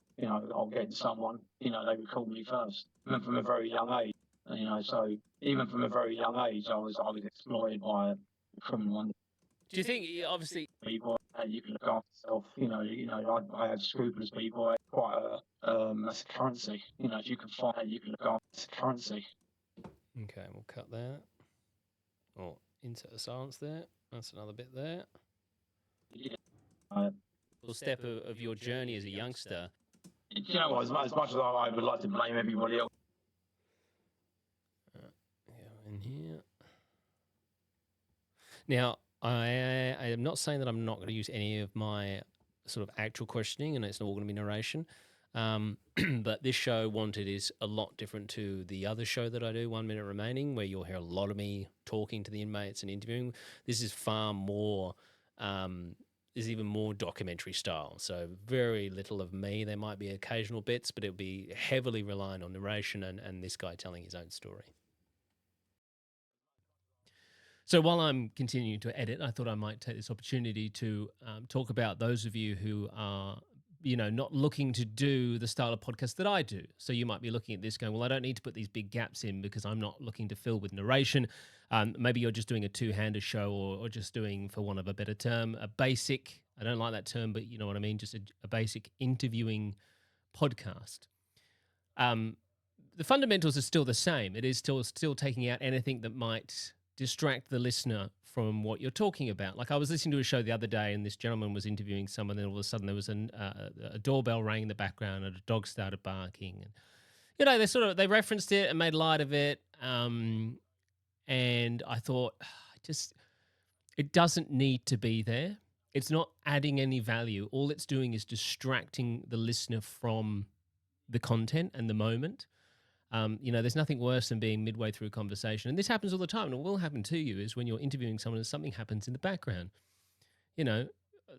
or getting someone, they would call me first. Even from a very young age. So even from a very young age, I was exploited by a criminal underworld. Do you think, obviously, people you can look after yourself? I had scrupulous people. Quite that's a currency. If you can fight, you can look after. It's a currency. Okay, we'll cut that. Or insert a silence there. That's another bit there. Yeah. Little step of your journey as a youngster. As much as I would like to blame everybody else. In here. Now, I am not saying that I'm not going to use any of my sort of actual questioning, and it's all going to be narration. But this show, Wanted, is a lot different to the other show that I do, 1 Minute Remaining, where you'll hear a lot of me talking to the inmates and interviewing. This is far more, is even more documentary style. So very little of me. There might be occasional bits, but it'll be heavily reliant on narration and this guy telling his own story. So while I'm continuing to edit, I thought I might take this opportunity to talk about those of you who are, not looking to do the style of podcast that I do. So you might be looking at this going, well, I don't need to put these big gaps in because I'm not looking to fill with narration. Maybe you're just doing a two-hander show or just doing, for want of a better term, a basic, I don't like that term, but you know what I mean, just a basic interviewing podcast. The fundamentals are still the same. It is still taking out anything that might distract the listener from what you're talking about. Like I was listening to a show the other day and this gentleman was interviewing someone and all of a sudden there was a doorbell rang in the background and a dog started barking. And, they referenced it and made light of it. And I thought, it doesn't need to be there. It's not adding any value. All it's doing is distracting the listener from the content and the moment. There's nothing worse than being midway through a conversation, and this happens all the time, and it will happen to you. Is when you're interviewing someone and something happens in the background. You know,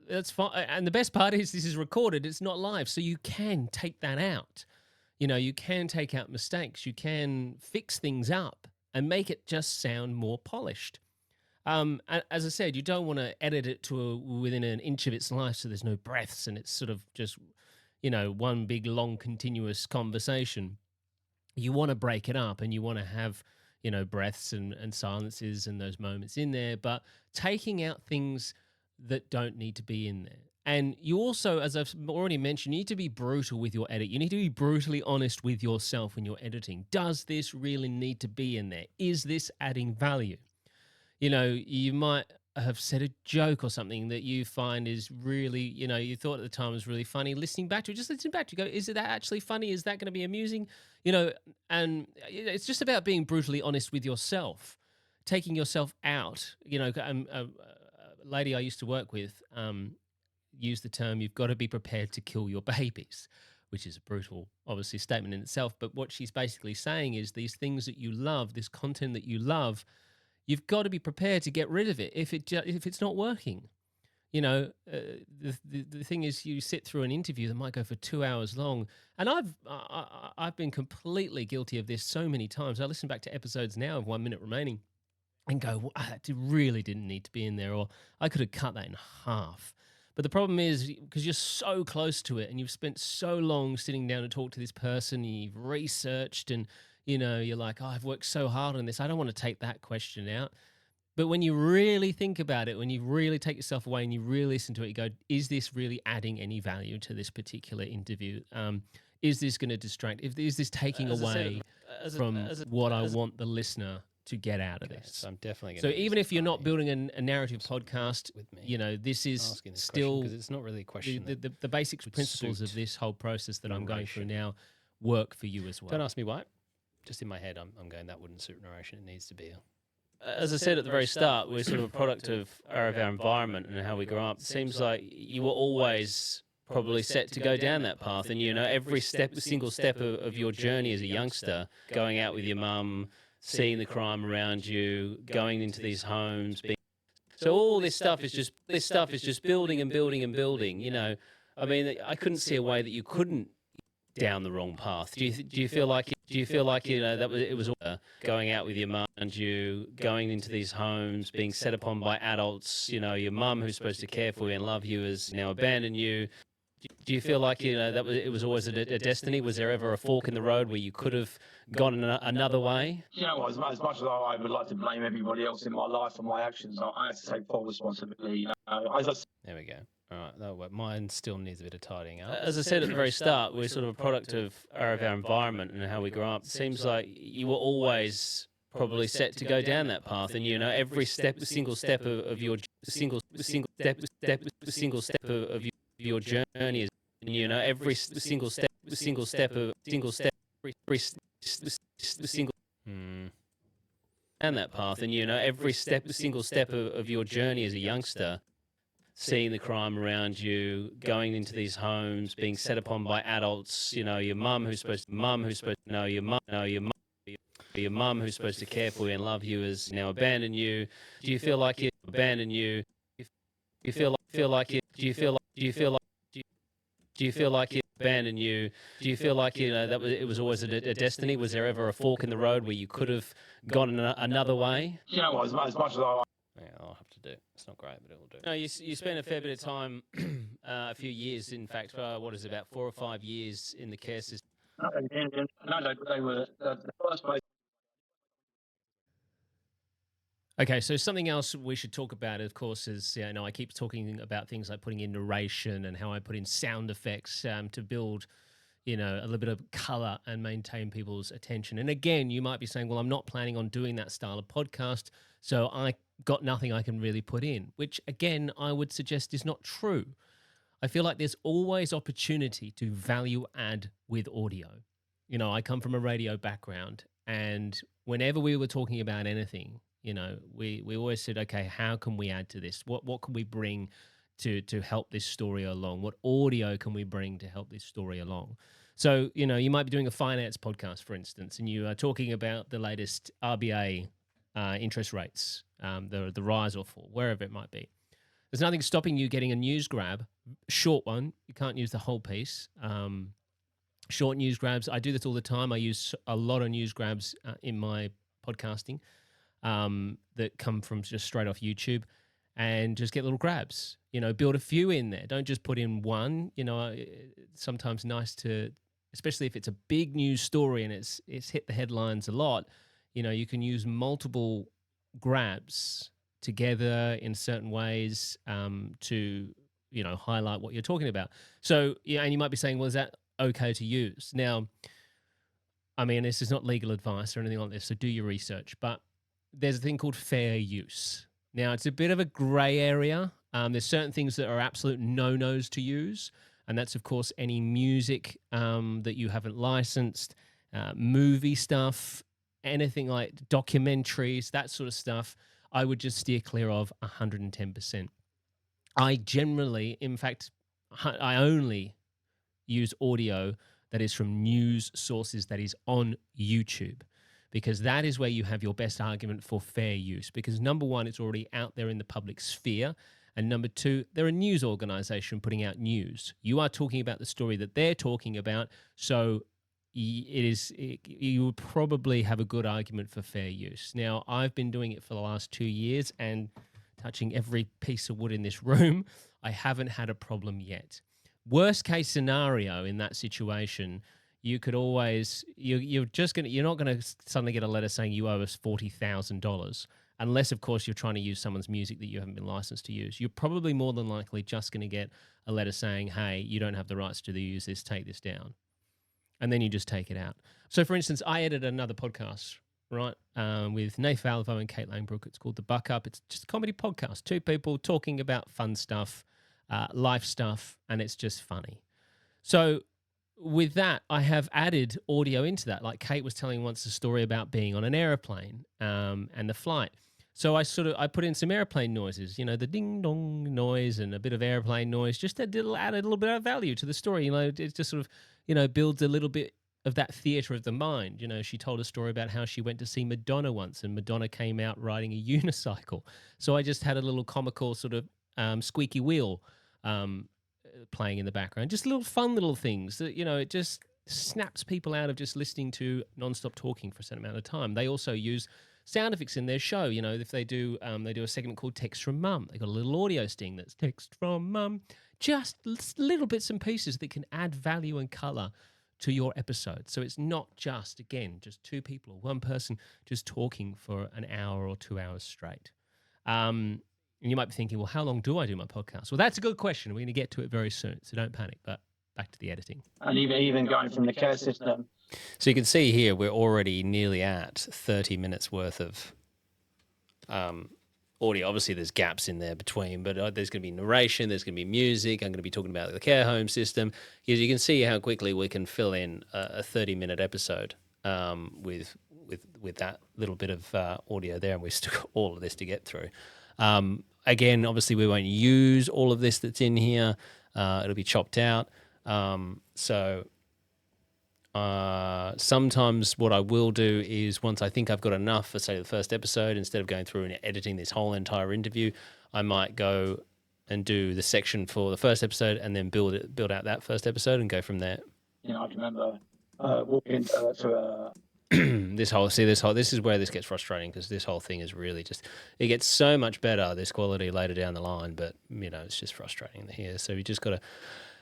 that's fine. And the best part is this is recorded; it's not live, so you can take that out. You can take out mistakes. You can fix things up and make it just sound more polished. As I said, you don't want to edit it to within an inch of its life, so there's no breaths and it's sort of just, one big long continuous conversation. You want to break it up and you want to have, breaths and silences and those moments in there, but taking out things that don't need to be in there. And you also, as I've already mentioned, you need to be brutal with your edit. You need to be brutally honest with yourself when you're editing. Does this really need to be in there? Is this adding value? You might have said a joke or something that you find is really, you thought at the time was really funny. Listening back to it, just listen back to it, go, is it actually funny? Is that going to be amusing? And it's just about being brutally honest with yourself, taking yourself out. A lady I used to work with used the term, you've got to be prepared to kill your babies, which is a brutal, obviously, statement in itself. But what she's basically saying is these things that you love, this content that you love, you've got to be prepared to get rid of it if it's not working. The thing is, you sit through an interview that might go for 2 hours long, and I've been completely guilty of this so many times. I listen back to episodes now of 1 minute remaining, and go, well, that really didn't need to be in there, or I could have cut that in half. But the problem is, because you're so close to it, and you've spent so long sitting down to talk to this person, and you've researched, and you're like, oh, I've worked so hard on this. I don't want to take that question out. But when you really think about it, when you really take yourself away and you really listen to it, you go, is this really adding any value to this particular interview? Is this going to distract? Is this taking away from what I want the listener to get out of this? So I'm definitely going to. So even if you're not building a narrative podcast, with me, this is still because it's not really a question. The basic principles of this whole process that I'm going through now work for you as well. Don't ask me why. Just in my head, I'm going, that wouldn't suit narration. It needs to be. As I said at the very start, we're sort of a product of our environment and how we grow up. It seems like you were always probably set to go down that path, and every single step of your journey as a youngster, going out with your mum, seeing the crime around you, going into these homes, so all this stuff is just building and building and building. I mean, I couldn't see a way that you couldn't down the wrong path. Do you feel like it was going out with your mum and you going into these homes, being set upon by adults, your mum who's supposed to care for you and love you has now abandoned you? Do you feel like it was always a destiny? Was there ever a fork in the road where you could have gone another way? As much as I would like to blame everybody else in my life for my actions, I have to take full responsibility. There we go. All right, that'll work. Mine still needs a bit of tidying up. As I said at the very start, we're sort of a product of our environment and how we grow up. It seems like you were always probably set to go down that path, and every single step of your your journey is, every single step down that path, and every single step of your journey as a youngster, seeing the crime around you, going into these homes, being set upon by adults, your mum who's supposed to care for you and love you has now abandoned you. Do you feel like it abandoned you? Do you feel like it abandoned you? Do you feel like it was always a destiny? Was there ever a fork in the road where you could have gone another way? As much as I. Yeah, I'll have to do. It's not great, but it will do. No, you spent a fair bit of time, a few years, in fact, what is it, about 4 or 5 years in the care system? No, they were the first place. Okay, so something else we should talk about, of course, is, I keep talking about things like putting in narration and how I put in sound effects to build, a little bit of color and maintain people's attention. And again, you might be saying, well, I'm not planning on doing that style of podcast, so I got nothing I can really put in, which again, I would suggest is not true. I feel like there's always opportunity to value add with audio. I come from a radio background, and whenever we were talking about anything, we always said, okay, how can we add to this? What can we bring to help this story along? What audio can we bring to help this story along? So, you might be doing a finance podcast, for instance, and you are talking about the latest RBA interest rates, the rise or fall, wherever it might be. There's nothing stopping you getting a news grab, short one. You can't use the whole piece. Short news grabs. I do this all the time. I use a lot of news grabs in my podcasting that come from just straight off YouTube, and just get little grabs. Build a few in there. Don't just put in one. It's sometimes nice to, especially if it's a big news story and it's hit the headlines a lot. You can use multiple grabs together in certain ways to highlight what you're talking about. So and you might be saying, well, is that okay to use? Now, I mean, this is not legal advice or anything like this, so do your research, but there's a thing called fair use. Now, it's a bit of a gray area. There's certain things that are absolute no-nos to use, and that's, of course, any music that you haven't licensed, movie stuff, anything like documentaries, that sort of stuff. I would just steer clear of 110%. I generally, in fact, I only use audio that is from news sources that is on YouTube, because that is where you have your best argument for fair use. Because number one, it's already out there in the public sphere. And number two, they're a news organization putting out news. You are talking about the story that they're talking about. So you would probably have a good argument for fair use. Now, I've been doing it for the last 2 years, and touching every piece of wood in this room, I haven't had a problem yet. Worst case scenario in that situation, you could always, you're not going to suddenly get a letter saying you owe us $40,000, unless, of course, you're trying to use someone's music that you haven't been licensed to use. You're probably more than likely just going to get a letter saying, hey, you don't have the rights to use this, take this down. And then you just take it out. So, for instance, I edited another podcast, right, with Nath Valvo and Kate Langbrook. It's called The Buck Up. It's just a comedy podcast. Two people talking about fun stuff, life stuff, and it's just funny. So with that, I have added audio into that. Like Kate was telling once a story about being on an airplane and the flight. So I put in some airplane noises, the ding dong noise and a bit of airplane noise, just to add a little bit of value to the story. It just sort of, builds a little bit of that theater of the mind. She told a story about how she went to see Madonna once, and Madonna came out riding a unicycle. So I just had a little comical sort of squeaky wheel playing in the background. Just little fun little things that, it just snaps people out of just listening to nonstop talking for a certain amount of time. They also use sound effects in their show. If they do a segment called Text from Mum. They got a little audio sting that's Text from Mum. Just little bits and pieces that can add value and color to your episode. So it's not just two people or one person just talking for an hour or 2 hours straight. And you might be thinking, well, how long do I do my podcast? Well, that's a good question. We're going to get to it very soon, so don't panic. But back to the editing. And even going from the care system. So you can see here we're already nearly at 30 minutes worth of audio. Obviously, there's gaps in there between, but there's going to be narration, there's going to be music. I'm going to be talking about the care home system. As you can see how quickly we can fill in a 30-minute episode with that little bit of audio there, and we've still got all of this to get through. Again, obviously, we won't use all of this that's in here. It'll be chopped out. Sometimes what I will do is, once I think I've got enough for, say, the first episode, instead of going through and editing this whole entire interview, I might go and do the section for the first episode and then build out that first episode and go from there. I remember walking to this is where this gets frustrating, because this whole thing is really just, it gets so much better, this quality later down the line, but it's just frustrating here. So you just got to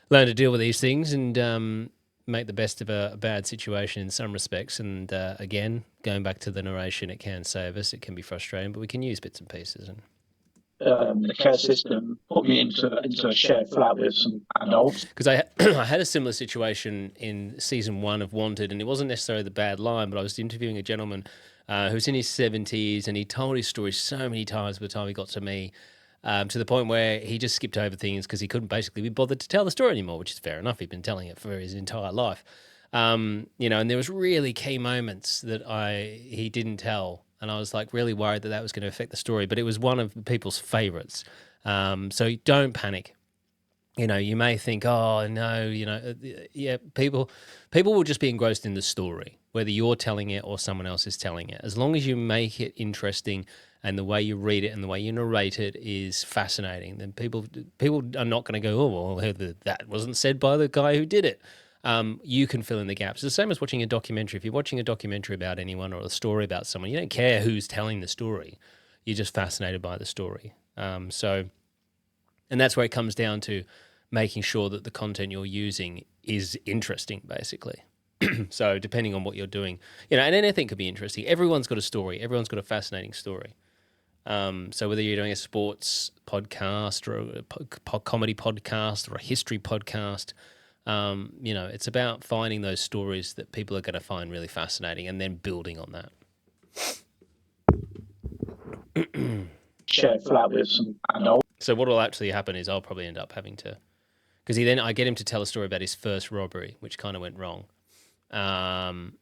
learn to deal with these things and make the best of a bad situation in some respects. And again, going back to the narration, it can save us. It can be frustrating, but we can use bits and pieces. And the care system put me into a shared flat with some adults. Because I had a similar situation in season 1 of Wanted, and it wasn't necessarily the bad line, but I was interviewing a gentleman who's in his 70s, and he told his story so many times by the time he got to me, to the point where he just skipped over things because he couldn't basically be bothered to tell the story anymore, which is fair enough. He'd been telling it for his entire life. And there was really key moments that he didn't tell, and I was like really worried that was going to affect the story, but it was one of people's favorites. So don't panic. you know, you may think, oh no, you know, yeah, people will just be engrossed in the story, whether you're telling it or someone else is telling it. As long as you make it interesting and the way you read it and the way you narrate it is fascinating, then people are not going to go, oh, well, that wasn't said by the guy who did it. You can fill in the gaps. It's the same as watching a documentary. If you're watching a documentary about anyone or a story about someone, you don't care who's telling the story. You're just fascinated by the story. And that's where it comes down to making sure that the content you're using is interesting, basically. So depending on what you're doing, you know, and anything could be interesting. Everyone's got a story. Everyone's got a fascinating story. So whether you're doing a sports podcast or a comedy podcast or a history podcast, you know, it's about finding those stories that people are going to find really fascinating and then building on that. Share flat with some adults. So what will actually happen is I'll probably end up having to, because I get him to tell a story about his first robbery, which kind of went wrong. And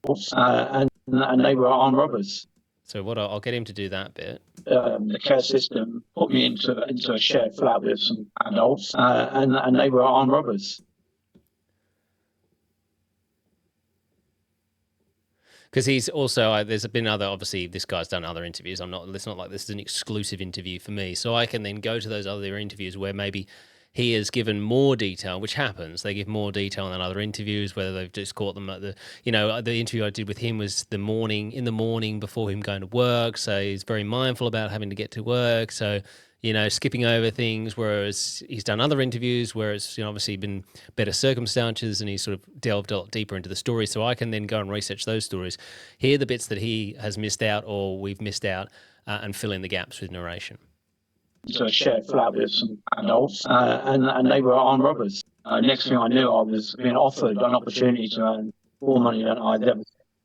they were armed robbers. So what I'll get him to do that bit. The care system put me into a shared flat with some adults, and they were armed robbers. Because he's also, there's been other, obviously this guy's done other interviews. It's not like this is an exclusive interview for me. So I can then go to those other interviews where maybe he has given more detail, which happens. They give more detail than other interviews, whether they've just caught them at the interview I did with him was in the morning before him going to work. So he's very mindful about having to get to work. So, you know, skipping over things, whereas he's done other interviews where it's, you know, obviously been better circumstances and he's sort of delved a lot deeper into the story. So I can then go and research those stories, hear the bits that he has missed out or we've missed out, and fill in the gaps with narration. To a shared flat with some adults, and they were armed robbers. Next thing I knew, I was being offered an opportunity to earn more money than I'd ever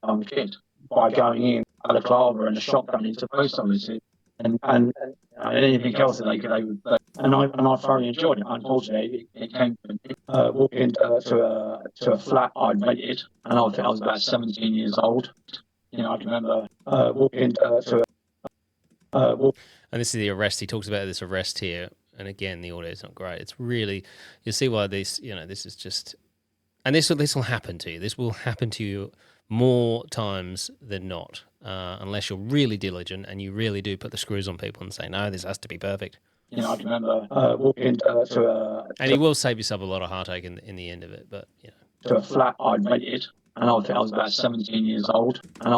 done kid by going in at a clover and a shotgun into post offices and anything else that they could. And I thoroughly enjoyed it. Unfortunately, it came to walking to a flat I'd rented, and I think I was about 17 years old. You know, I can remember walking to and this is the arrest. He talks about this arrest here. And again, the audio is not great. It's really, you see why this, you know, this is just, and this will happen to you. This will happen to you more times than not, unless you're really diligent and you really do put the screws on people and say, no, this has to be perfect. You know, I can remember walking and you will save yourself a lot of heartache in the end of it, but, you know. To a flat I'd rented, and I think I was about 17 years old, and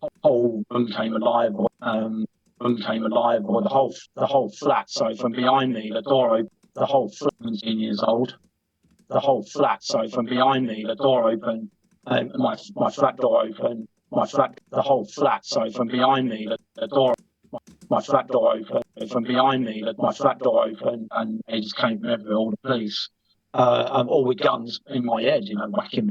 the whole room came alive, or the whole flat. So from behind me, the door opened, the whole flat, 17 years old, the whole flat. So from behind me, the door opened, and my flat door opened, the whole flat. So from behind me, the door, my flat door opened, from behind me, my flat door opened, and they just came from everywhere, all the police. All with guns in my head, you know, whacking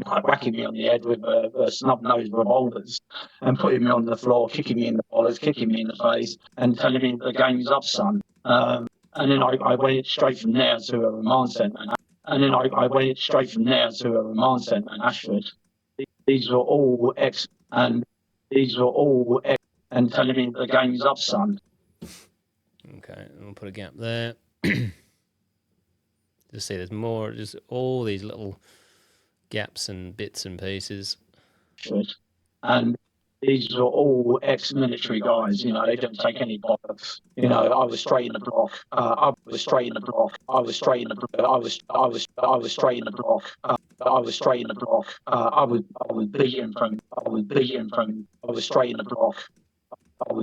me on the head with snub-nosed revolvers and putting me on the floor, kicking me in the collars, kicking me in the face and telling me the game's up, son. And then I went straight from there to a remand centre. In Ashford. These were all and telling me the game's up, son. Okay, we'll put a gap there. Just see, there's more, just all these little gaps and bits and pieces. And these were all ex-military guys, you know, they didn't take any bollocks. You know, I was straight in the block. I was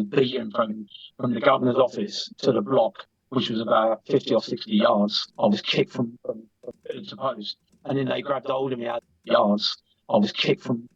beaten from the governor's office to the block, which was about 50 or 60 yards. I was kicked from pillar to post. And then they grabbed hold of me out the yards. I was kicked from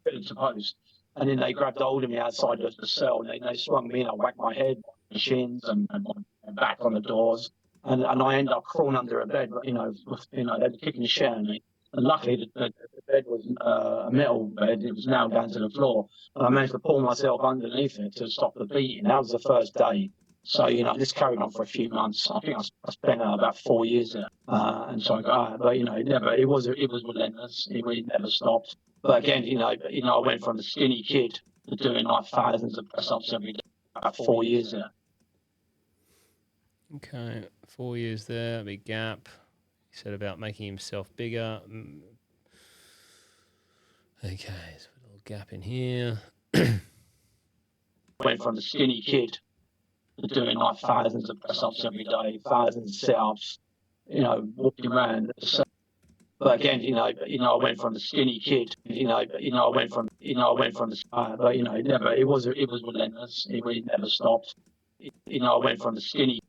pillar to post. And then they grabbed hold of me outside of the cell, and they swung me and I whacked my head, my shins, and my back on the doors. And I ended up crawling under a bed, you know, they were kicking the shit out of me. And luckily, the bed was a metal bed. It was nailed down to the floor. And I managed to pull myself underneath it to stop the beating. That was the first day. So, you know, this carried on for a few months. I think I spent about 4 years there. And so I got, but, you know, it was relentless. It really never stopped. But again, you know, I went from a skinny kid to doing like thousands of press-ups every day, about 4 years there. Okay, 4 years there, big gap. He said about making himself bigger. Okay, so a little gap in here. Went from a skinny kid to doing like thousands of press-ups every day, thousands of sit-ups, walking around. But again, I went from a skinny kid, I went from the, but it was relentless. It really never stopped. I went from the skinny.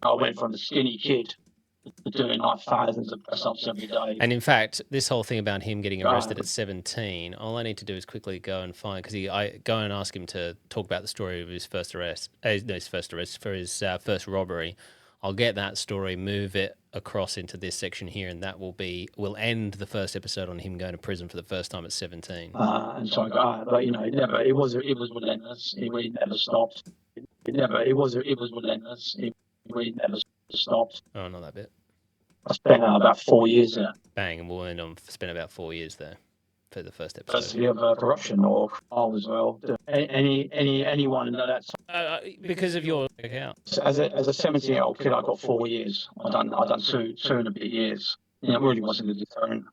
I went from the skinny kid to doing like thousands of press-ups every day. And in fact, this whole thing about him getting arrested at 17, all I need to do is quickly go and find, because I go and ask him to talk about the story of his first arrest, for his first robbery. I'll get that story, move it across into this section here, and that will end the first episode on him going to prison for the first time at 17. And so I go, but it was relentless. It really never stopped. It was relentless. It really never stopped. Oh, not that bit. I spent about 4 years there. Bang, and we'll end on spend about 4 years there for the first episode. Custody of corruption or trial as well. Anyone know that? Because of your account. As a 17-year-old kid, I got 4 years. I done two and a bit years. It really wasn't a deterrent.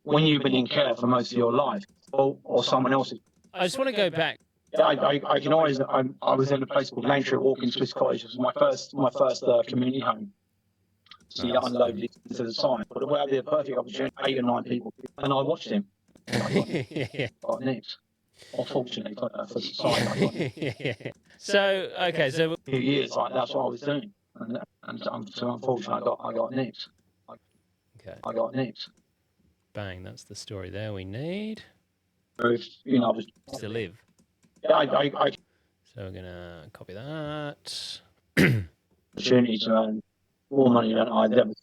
When you've been in care for most of your life, or someone else's. I just want to go back. I can always. I was in a place called Langtree Walking Swiss Cottage. It was my first community home. So he unloaded it to the side. But it would be a perfect opportunity, 8 or 9 people. And I watched him. I got nicked. Unfortunately for society. So, okay, so... A few years, that's what I was doing. And so unfortunately, I got nicked. Okay. I got nicked. Bang, that's the story there we need. Just to live. Yeah, So we're going to copy that. Opportunity to earn more money than I'd ever.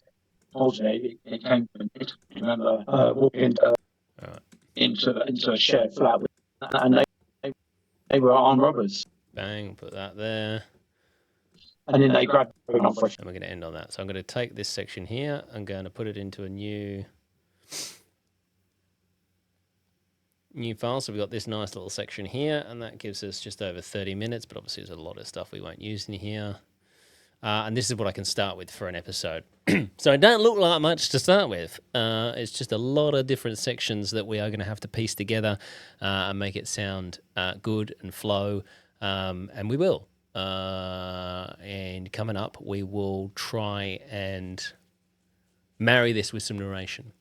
Unfortunately, it came to it. I remember walking into a shared flat, and they were armed robbers. Bang, put that there. And then they grabbed me on fresh. And we're going to end on that. So I'm going to take this section here. I'm going to put it into a new file. So we've got this nice little section here, and that gives us just over 30 minutes, but obviously there's a lot of stuff we won't use in here. And this is what I can start with for an episode. So it don't look like much to start with. It's just a lot of different sections that we are going to have to piece together and make it sound good and flow. And we will. And coming up, we will try and marry this with some narration.